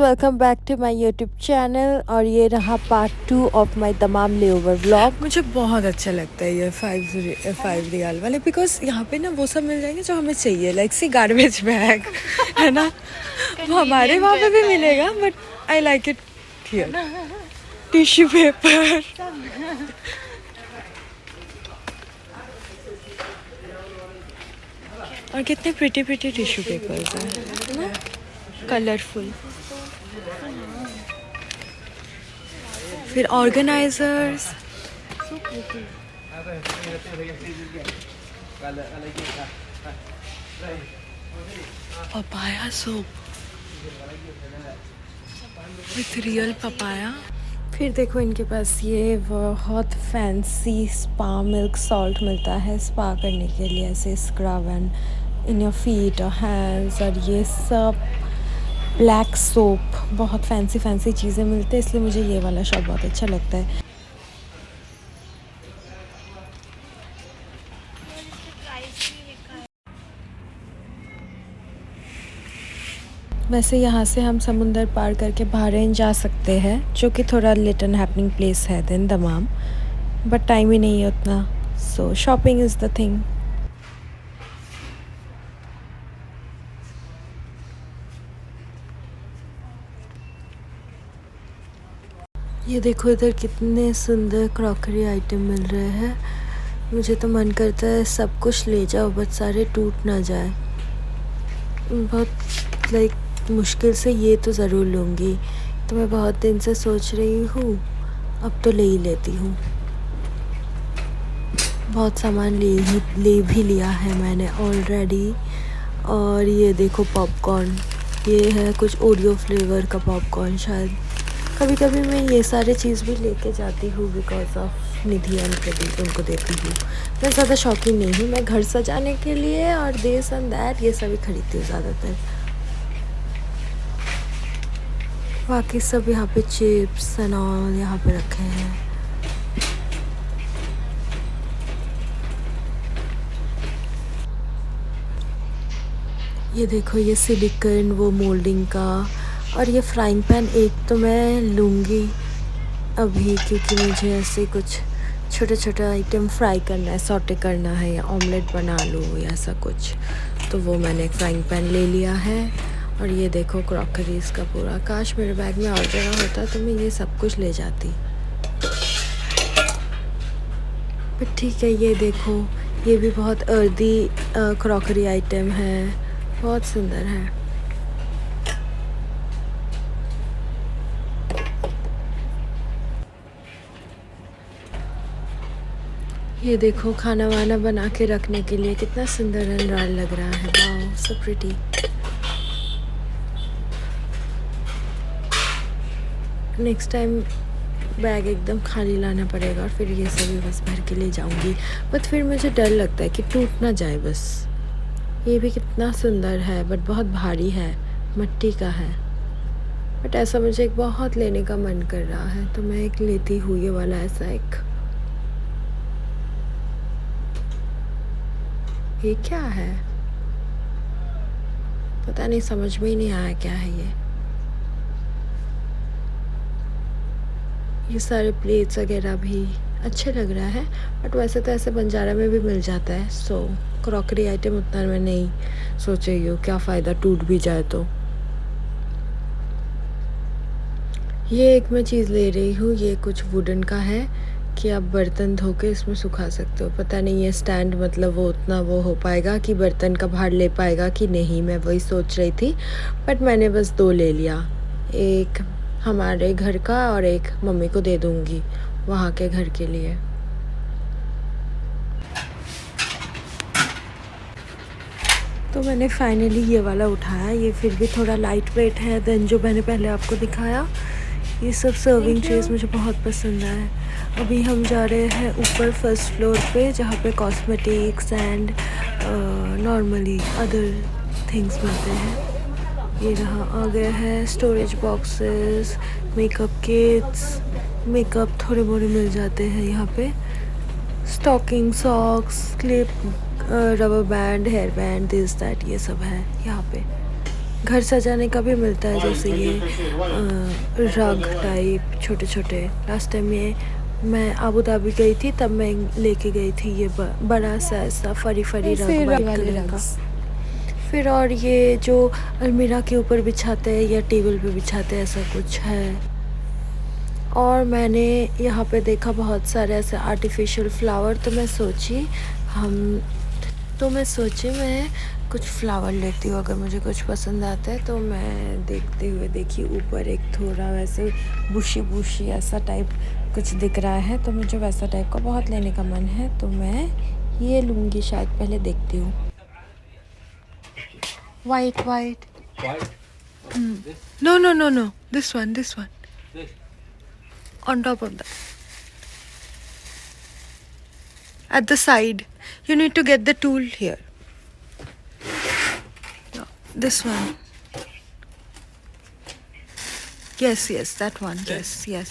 Welcome back to my YouTube channel और ये रहा पार्ट 2 ऑफ माय तमाम लेओवर व्लॉग। मुझे बहुत अच्छा लगता है ये 5 रियाल वाले बिकॉज यहाँ पे ना वो सब मिल जाएंगे जो हमें चाहिए, लाइक सी गार्बेज बैग है ना। वो हमारे वहाँ पे भी मिलेगा but I like it here. Tissue paper, और कितने प्रिटी प्रिटी टिश्यू पेपर्स हैं ना, कलरफुल। फिर organisers, papaya soap with real papaya. फिर देखो इनके पास ये बहुत फैंसी स्पा मिल्क सॉल्ट मिलता है स्पा करने के लिए, ऐसे scrub and in your feet और हैंड्स, और ये सब ब्लैक सोप, बहुत फैंसी फैंसी चीज़ें मिलती हैं, इसलिए मुझे ये वाला शॉप बहुत अच्छा लगता है। वैसे यहाँ से हम समुंदर पार करके बहरीन जा सकते हैं, जो कि थोड़ा लिट एंड हैपनिंग प्लेस है देन दमाम, बट टाइम ही नहीं है उतना, सो शॉपिंग इज़ द थिंग। ये देखो इधर कितने सुंदर क्रॉकरी आइटम मिल रहे हैं। मुझे तो मन करता है सब कुछ ले जाओ, बट सारे टूट ना जाए। बहुत मुश्किल से ये तो ज़रूर लूँगी, तो मैं बहुत दिन से सोच रही हूँ, अब तो ले ही लेती हूँ। बहुत सामान ले भी लिया है मैंने ऑलरेडी। और ये देखो पॉपकॉर्न, ये है कुछ ओरियो फ्लेवर का पॉपकॉर्न शायद। कभी कभी मैं ये सारे चीज़ भी लेके जाती हूँ because of Nidhi and Pradeep, उनको देती हूँ। मैं ज़्यादा शौकीन नहीं हूँ, मैं घर सजाने के लिए और दिस एंड दैट ये सभी खरीदती हूँ ज़्यादातर। बाकी सब यहाँ पे चिप्स एंड ऑल यहाँ पे रखे हैं। ये देखो ये सिलिकॉन वो मोल्डिंग का, और ये फ्राइंग पैन एक तो मैं लूँगी अभी, क्योंकि मुझे ऐसे कुछ छोटे छोटे आइटम फ्राई करना है, सॉटे करना है, या ऑमलेट बना लूँ या ऐसा कुछ, तो वो मैंने एक फ्राइंग पैन ले लिया है। और ये देखो क्रॉकरीज का पूरा, काश मेरे बैग में और जगह होता तो मैं ये सब कुछ ले जाती, बट ठीक है। ये देखो ये भी बहुत अर्दी क्रॉकरी आइटम है, बहुत सुंदर है। ये देखो खाना वाना बना के रखने के लिए कितना सुंदर एंड रॉयल लग रहा है, wow so pretty. Next time bag एकदम खाली लाना पड़ेगा और फिर ये सभी बस भर के ले जाऊंगी, बट फिर मुझे डर लगता है कि टूट ना जाए बस। ये भी कितना सुंदर है बट बहुत भारी है, मिट्टी का है, बट ऐसा मुझे एक बहुत लेने का मन कर रहा है, तो मैं एक लेती हूँ ये वाला ऐसा एक। ये क्या है पता नहीं, समझ में ही नहीं आया क्या है ये। ये सारे प्लेट्स वगैरह भी अच्छे लग रहा है, बट वैसे तो ऐसे बंजारा में भी मिल जाता है, सो क्रॉकरी आइटम उतना मैं नहीं सोच रही हूँ, क्या फ़ायदा टूट भी जाए तो। ये एक मैं चीज़ ले रही हूँ, ये कुछ वुडन का है कि आप बर्तन धो के इसमें सुखा सकते हो। पता नहीं ये स्टैंड मतलब वो उतना वो हो पाएगा कि बर्तन का भार ले पाएगा कि नहीं, मैं वही सोच रही थी, बट मैंने बस 2 ले लिया, एक हमारे घर का और एक मम्मी को दे दूँगी वहाँ के घर के लिए। तो मैंने फाइनली ये वाला उठाया, ये फिर भी थोड़ा लाइट वेट है देन जो मैंने पहले आपको दिखाया। ये सब सर्विंग ट्रेस मुझे बहुत पसंद आए। अभी हम जा रहे हैं ऊपर फर्स्ट फ्लोर पे, जहाँ पे cosmetics and normally other things मिलते हैं। ये रहा आ गया है storage boxes, makeup kits, makeup थोड़े मोड़े मिल जाते हैं यहाँ पे, stocking, socks, clip, rubber band, hair band, this that, ये सब है यहाँ पे। घर सजाने का भी मिलता है, जैसे ये रग टाइप छोटे छोटे। लास्ट टाइम ये मैं अबू धाबी गई थी तब मैं लेके गई थी ये बड़ा सा ऐसा फरी फरी रग वाइट कलर का। फिर और ये जो अलमीरा के ऊपर बिछाते हैं या टेबल पे बिछाते हैं ऐसा कुछ है। और मैंने यहाँ पे देखा बहुत सारे ऐसे आर्टिफिशियल फ्लावर, तो मैं सोची मैं कुछ फ्लावर लेती हूँ। अगर मुझे कुछ पसंद आता है तो मैं देखते हुए देखी ऊपर एक थोड़ा वैसे बुशी बुशी ऐसा टाइप कुछ दिख रहा है, तो मुझे वैसा टाइप का बहुत लेने का मन है, तो मैं ये लूँगी शायद। पहले देखती हूँ। White white no no no no, this one on top of that, at the side. You need to get the tool here. No, this one. Yes, that one. Yes.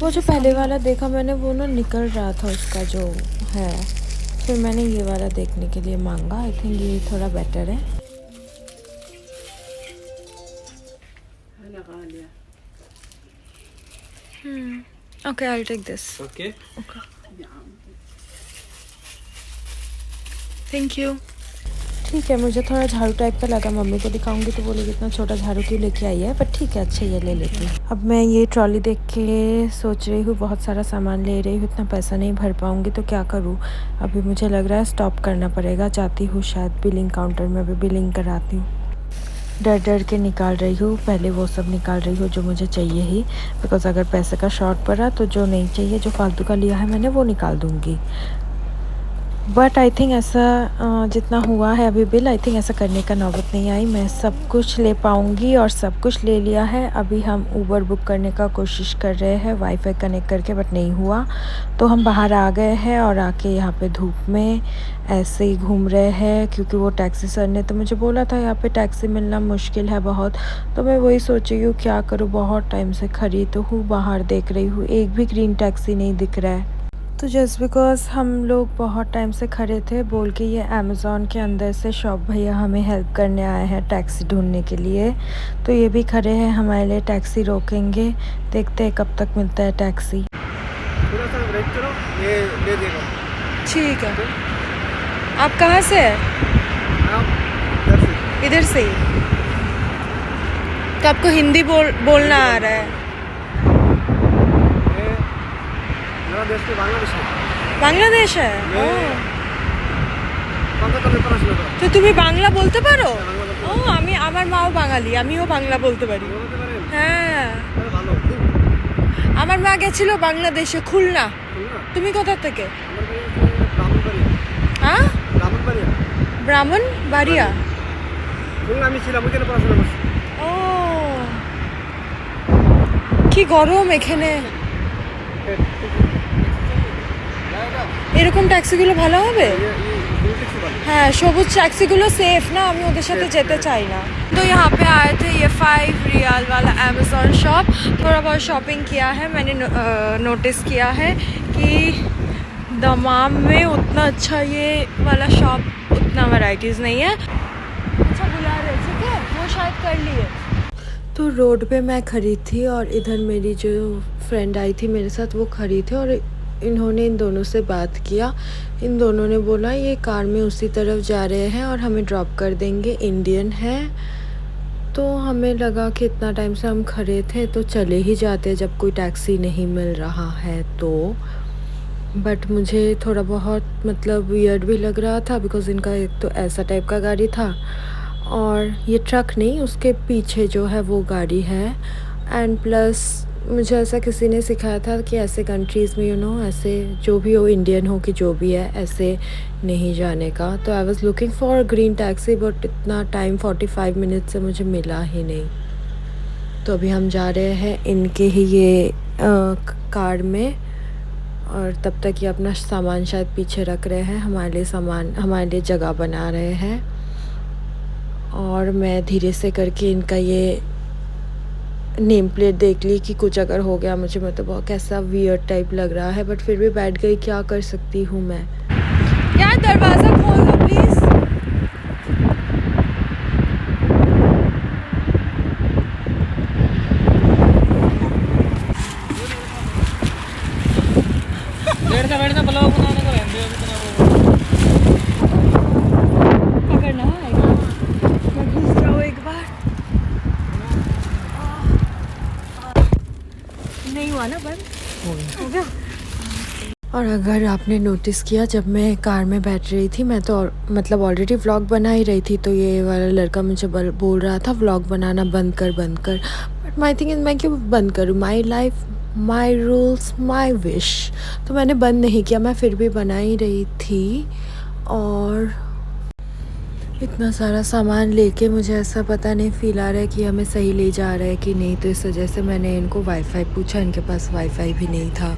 वो जो पहले वाला देखा मैंने वो ना निकल रहा था उसका जो है, फिर मैंने ये वाला देखने के लिए मांगा। आई थिंक ये थोड़ा बेटर है। Okay, I will take this. Okay. Thank you. ठीक है, मुझे थोड़ा झाड़ू टाइप का लगा। मम्मी को दिखाऊंगी तो बोलेगी इतना छोटा झाड़ू क्यों लेके आई है, बट ठीक है, अच्छा ये ले लेती हूँ। अब मैं ये ट्रॉली देख के सोच रही हूँ, बहुत सारा सामान ले रही हूँ, इतना पैसा नहीं भर पाऊँगी तो क्या करूँ। अभी मुझे लग रहा है स्टॉप करना पड़ेगा। जाती हूँ शायद बिलिंग काउंटर में, अभी बिलिंग कराती हूँ। डर के निकाल रही हूँ, पहले वो सब निकाल रही हूँ जो मुझे चाहिए ही, बिकॉज अगर पैसे का शॉर्ट पड़ा तो जो नहीं चाहिए, जो फालतू का लिया है मैंने, वो निकाल दूँगी। बट आई थिंक ऐसा जितना हुआ है अभी बिल, आई थिंक ऐसा करने का नौबत नहीं आई। मैं सब कुछ ले पाऊँगी और सब कुछ ले लिया है। अभी हम ऊबर बुक करने का कोशिश कर रहे हैं वाईफाई कनेक्ट करके, बट नहीं हुआ, तो हम बाहर आ गए हैं और आके यहाँ पे धूप में ऐसे ही घूम रहे हैं, क्योंकि वो टैक्सी सर ने तो मुझे बोला था यहाँ पे टैक्सी मिलना मुश्किल है बहुत। तो मैं वही सोच रही हूँ क्या करूँ, बहुत टाइम से खड़ी तो हूँ, बाहर देख रही हूँ, एक भी ग्रीन टैक्सी नहीं दिख रहा है। तो जस्ट बिकॉज हम लोग बहुत टाइम से खड़े थे बोल के ये अमेज़ॉन के अंदर से शॉप भैया हमें हेल्प करने आए हैं टैक्सी ढूंढने के लिए, तो ये भी खड़े हैं हमारे लिए, टैक्सी रोकेंगे, देखते हैं कब तक मिलता है टैक्सी। थोड़ा सा वेट करो, ये ले देगा। ठीक है। आप कहाँ से हैं? इधर से ही। तो आपको हिंदी बोलना आ रहा है? देश के बांग्लादेश है। তো তুমি বাংলা বলতে পারো? ও, আমার মাও বাঙালি, আমিও বাংলা বলতে পারি। হ্যাঁ, আমার মা গেছিল বাংলাদেশে, খুলনা। তুমি কোথা থেকে? হ্যাঁ, ব্রাহ্মণবাড়িয়া। আমি ছিলাম ওইখানে পড়াশোনা করছি। ও, কি গরম এখানে। এরকম ট্যাক্সিগুলো ভালো হবে? हाँ, সবুজ टैक्सीগুলো सेफ ना, আমি ওদের সাথে যেতে চাই না। तो यहाँ पे आए थे ये 5 रियाल वाला अमेज़ॉन शॉप, थोड़ा बहुत शॉपिंग किया है। मैंने नोटिस किया है कि दमाम में उतना अच्छा ये वाला शॉप, उतना वैरायटीज़ नहीं है। अच्छा बुला रहे, ठीक है, वो शायद कर लिए। तो रोड पे मैं खड़ी थी और इधर मेरी जो फ्रेंड आई थी मेरे साथ, वो खड़ी थी और इन्होंने इन दोनों से बात किया। इन दोनों ने बोला ये कार में उसी तरफ जा रहे हैं और हमें ड्रॉप कर देंगे, इंडियन है। तो हमें लगा कि इतना टाइम से हम खड़े थे तो चले ही जाते जब कोई टैक्सी नहीं मिल रहा है तो। बट मुझे थोड़ा बहुत मतलब वियर्ड भी लग रहा था, बिकॉज़ इनका एक तो ऐसा टाइप का गाड़ी था और ये ट्रक नहीं, उसके पीछे जो है वो गाड़ी है। एंड प्लस मुझे ऐसा किसी ने सिखाया था कि ऐसे कंट्रीज़ में ऐसे जो भी हो, इंडियन हो कि जो भी है, ऐसे नहीं जाने का। तो I was looking for green taxi, but इतना टाइम 45 मिनट से मुझे मिला ही नहीं। तो अभी हम जा रहे हैं इनके ही ये कार में, और तब तक ये अपना सामान शायद पीछे रख रहे हैं, हमारे लिए जगह बना रहे हैं। और मैं धीरे से करके इनका ये नेम प्लेट देख ली कि कुछ अगर हो गया मुझे, मतलब बहुत कैसा वियर्ड टाइप लग रहा है, बट फिर भी बैठ गई, क्या कर सकती हूँ मैं। यार दरवाज़ा खोल दो प्लीज़। बैठना ब्लॉग बनाने को रहने दो पकड़ना है, मैं घुस जाऊँ एक बार। नहीं हुआ ना बंद, हो गया। और अगर आपने नोटिस किया, जब मैं कार में बैठ रही थी, मैं तो मतलब ऑलरेडी व्लॉग बना ही रही थी, तो ये वाला लड़का मुझे बोल रहा था व्लॉग बनाना बंद कर बट माई थिंग इज, मैं क्यों बंद करूँ, my life my rules my wish. तो मैंने बंद नहीं किया, मैं फिर भी बना ही रही थी। और इतना सारा सामान लेके मुझे ऐसा पता नहीं फील आ रहा है कि हमें सही ले जा रहा है कि नहीं, तो इस वजह से मैंने इनको वाईफाई पूछा, इनके पास वाईफाई भी नहीं था,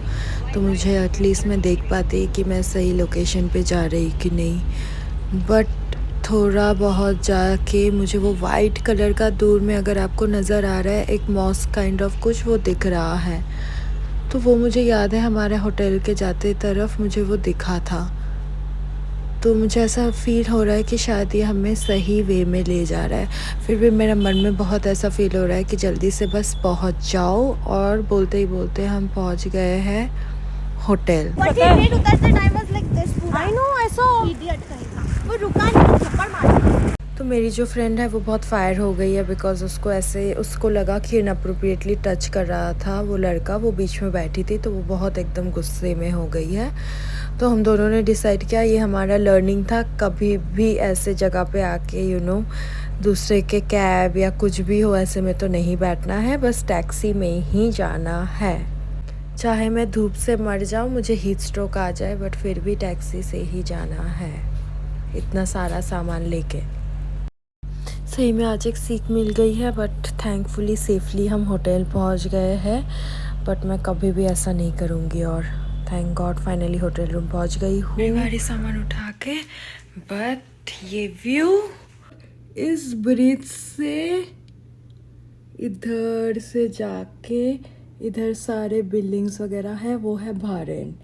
तो मुझे एटलीस्ट मैं देख पाती कि मैं सही लोकेशन पे जा रही कि नहीं। बट थोड़ा बहुत जाके मुझे वो वाइट कलर का दूर में, अगर आपको नज़र आ रहा है, एक मॉस्क काइंड ऑफ कुछ वो दिख रहा है, तो वो मुझे याद है हमारे होटल के जाते तरफ मुझे वो दिखा था। तो मुझे ऐसा फील हो रहा है कि शायद ये हमें सही वे में ले जा रहा है। फिर भी मेरा मन में बहुत ऐसा फील हो रहा है कि जल्दी से बस पहुंच जाओ। और बोलते ही बोलते हम पहुंच गए हैं होटल। What he did उधर से time was like this पूरा। I know, I saw। Idiot कहेगा। वो रुका नहीं, थप्पड़ मारा। तो मेरी जो फ्रेंड है वो बहुत फायर हो गई है, बिकॉज़ उसको लगा कि इनअप्रोप्रिएटली टच कर रहा था वो लड़का, वो बीच में बैठी थी, तो वो बहुत एकदम गुस्से में हो गई है। तो हम दोनों ने डिसाइड किया, ये हमारा लर्निंग था, कभी भी ऐसे जगह पे आके दूसरे के कैब या कुछ भी हो ऐसे में तो नहीं बैठना है, बस टैक्सी में ही जाना है। चाहे मैं धूप से मर जाऊँ, मुझे हीट स्ट्रोक आ जाए, बट फिर भी टैक्सी से ही जाना है, इतना सारा सामान लेके। सही में आज एक सीख मिल गई है, बट थैंकफुली सेफली हम होटल पहुंच गए हैं। बट मैं कभी भी ऐसा नहीं करूँगी, और thank God finally hotel room पहुंच गई हूँ। भारी सामान उठा के, बट ये व्यू इस ब्रिज से इधर से जाके इधर सारे बिल्डिंग्स वगैरह है, वो है बहरीन।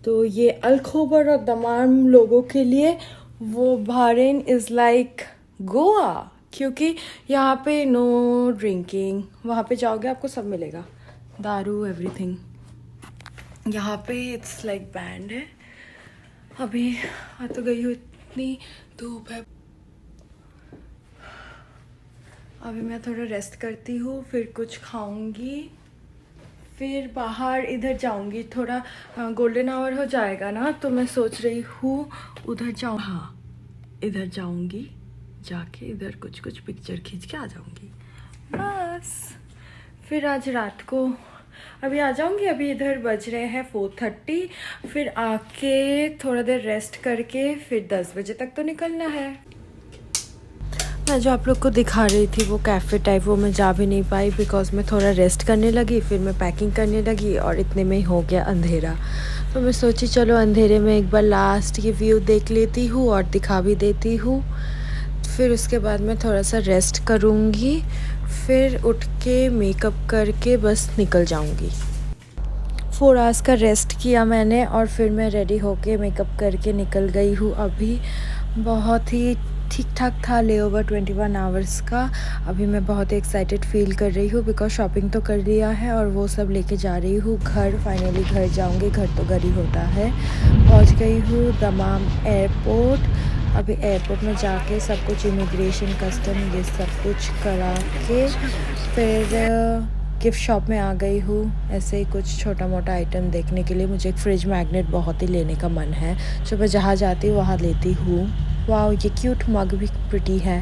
तो ये अल-खोबर और दमाम लोगों के लिए वो बहरीन इज़ लाइक गोवा, क्योंकि यहाँ पे नो ड्रिंकिंग, वहाँ पे जाओगे आपको सब मिलेगा, दारू एवरीथिंग। यहाँ पे इट्स लाइक बैंड है। अभी आ तो गई हूँ, इतनी धूप है। अभी मैं थोड़ा रेस्ट करती हूँ, फिर कुछ खाऊंगी, फिर बाहर इधर जाऊंगी। थोड़ा गोल्डन आवर हो जाएगा ना, तो मैं सोच रही हूँ उधर जाऊँ। हाँ, इधर जाऊंगी, जाके इधर कुछ पिक्चर खींच के आ जाऊंगी बस। फिर आज रात को अभी आ जाऊंगी। अभी इधर बज रहे हैं 4:30, फिर आके थोड़ा देर रेस्ट करके फिर 10 बजे तक तो निकलना है। मैं जो आप लोग को दिखा रही थी वो कैफ़े टाइप, वो मैं जा भी नहीं पाई, बिकॉज मैं थोड़ा रेस्ट करने लगी, फिर मैं पैकिंग करने लगी, और इतने में ही हो गया अंधेरा। तो मैं सोची चलो अंधेरे में एक बार लास्ट ये व्यू देख लेती हूँ और दिखा भी देती हूँ। फिर उसके बाद मैं थोड़ा सा रेस्ट करूँगी, फिर उठ के मेकअप करके बस निकल जाऊँगी। 4 आवर्स का रेस्ट किया मैंने, और फिर मैं रेडी होके मेकअप करके निकल गई हूँ। अभी बहुत ही ठीक ठाक था लेओवर 21 आवर्स का। अभी मैं बहुत एक्साइटेड फील कर रही हूँ, बिकॉज शॉपिंग तो कर लिया है और वो सब लेके जा रही हूँ घर। फाइनली घर जाऊँगी, घर तो घर ही होता है। पहुँच गई हूँ दमाम एयरपोर्ट। अभी एयरपोर्ट में जाके सब कुछ इमिग्रेशन, कस्टम, ये सब कुछ करा के फिर गिफ्ट शॉप में आ गई हूँ, ऐसे ही कुछ छोटा मोटा आइटम देखने के लिए। मुझे एक फ्रिज मैग्नेट बहुत ही लेने का मन है, जो मैं जहाँ जाती हूँ वहाँ लेती हूँ। वाह, ये क्यूट मग भी प्रिटी है,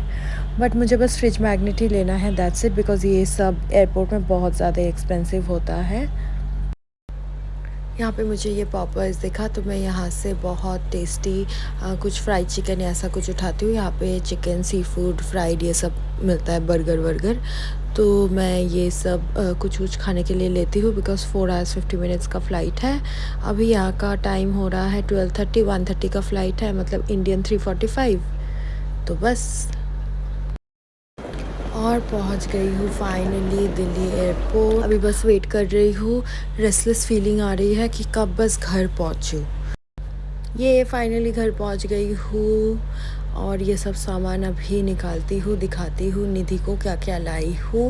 बट मुझे बस फ्रिज मैग्नेट ही लेना है, दैट्स इट। बिकॉज ये सब एयरपोर्ट में बहुत ज़्यादा एक्सपेंसिव होता है। यहाँ पे मुझे ये पॉपर्स दिखा, तो मैं यहाँ से बहुत टेस्टी कुछ फ्राइड चिकन या ऐसा कुछ उठाती हूँ। यहाँ पे चिकन, सी फूड, फ्राइड ये सब मिलता है, बर्गर वर्गर। तो मैं ये सब कुछ खाने के लिए लेती हूँ, बिकॉज 4 आवर्स 50 मिनट्स का फ़्लाइट है। अभी यहाँ का टाइम हो रहा है 12:30, 1:30 का फ़्लाइट है, मतलब इंडियन 3:45। तो बस, और पहुंच गई हूँ फाइनली दिल्ली एयरपोर्ट। अभी बस वेट कर रही हूँ, रेस्टलेस फीलिंग आ रही है कि कब बस घर पहुंचूँ। ये फाइनली घर पहुंच गई हूँ और ये सब सामान अभी निकालती हूँ, दिखाती हूँ निधि को क्या क्या लाई हूँ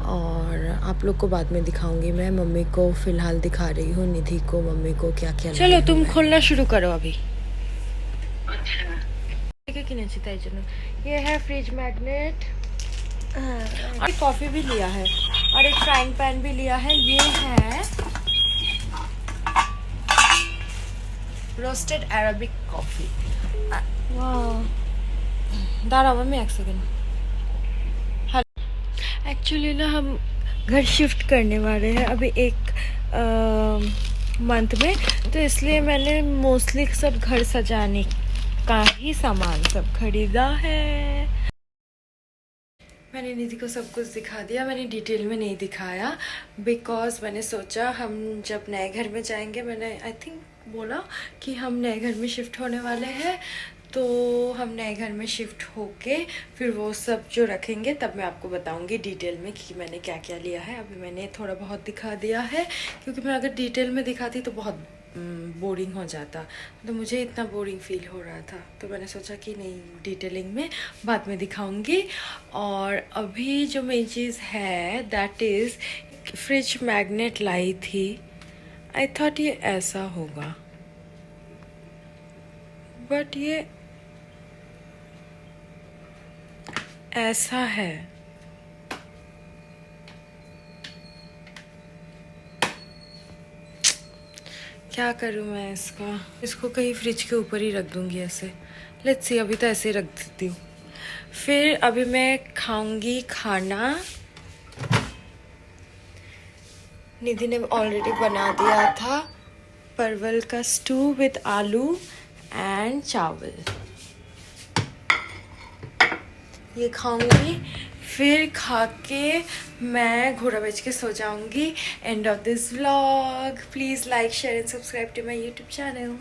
और आप लोग को बाद में दिखाऊंगी। मैं मम्मी को फ़िलहाल दिखा रही हूँ, निधि को मम्मी को क्या क्या। चलो तुम खोलना शुरू करो अभी। ये है फ्रिज मैग्नेट और कॉफ़ी भी लिया है और एक फ्राइंग पैन भी लिया है। ये है roasted Arabic coffee. Dara mummy एक सेकेंड। एक्चुअली ना हम घर शिफ्ट करने वाले हैं अभी एक मंथ में, तो इसलिए मैंने मोस्टली सब घर सजाने का ही सामान सब खरीदा है। मैंने निधि को सब कुछ दिखा दिया, मैंने डिटेल में नहीं दिखाया बिकॉज़ मैंने सोचा हम जब नए घर में जाएंगे, मैंने आई थिंक बोला कि हम नए घर में शिफ्ट होने वाले हैं, तो हम नए घर में शिफ्ट होके फिर वो सब जो रखेंगे तब मैं आपको बताऊंगी डिटेल में कि मैंने क्या क्या लिया है। अभी मैंने थोड़ा बहुत दिखा दिया है क्योंकि मैं अगर डिटेल में दिखाती तो बहुत बोरिंग हो जाता, तो मुझे इतना बोरिंग फील हो रहा था, तो मैंने सोचा कि नहीं डिटेलिंग में बाद में दिखाऊंगी। और अभी जो मेन चीज़ है दैट इज़ फ्रिज मैग्नेट लाई थी। आई थॉट ये ऐसा होगा बट ये ऐसा है। क्या करूँ मैं इसको कहीं फ्रिज के ऊपर ही रख दूँगी ऐसे। लेट्स सी, अभी तो ऐसे ही रख देती हूँ। फिर अभी मैं खाऊंगी खाना। निधि ने ऑलरेडी बना दिया था परवल का स्टू विद आलू एंड चावल, ये खाऊंगी। फिर खा के मैं घोड़ा बेच के सो जाऊंगी। End of this vlog. Please like share and subscribe to my YouTube channel.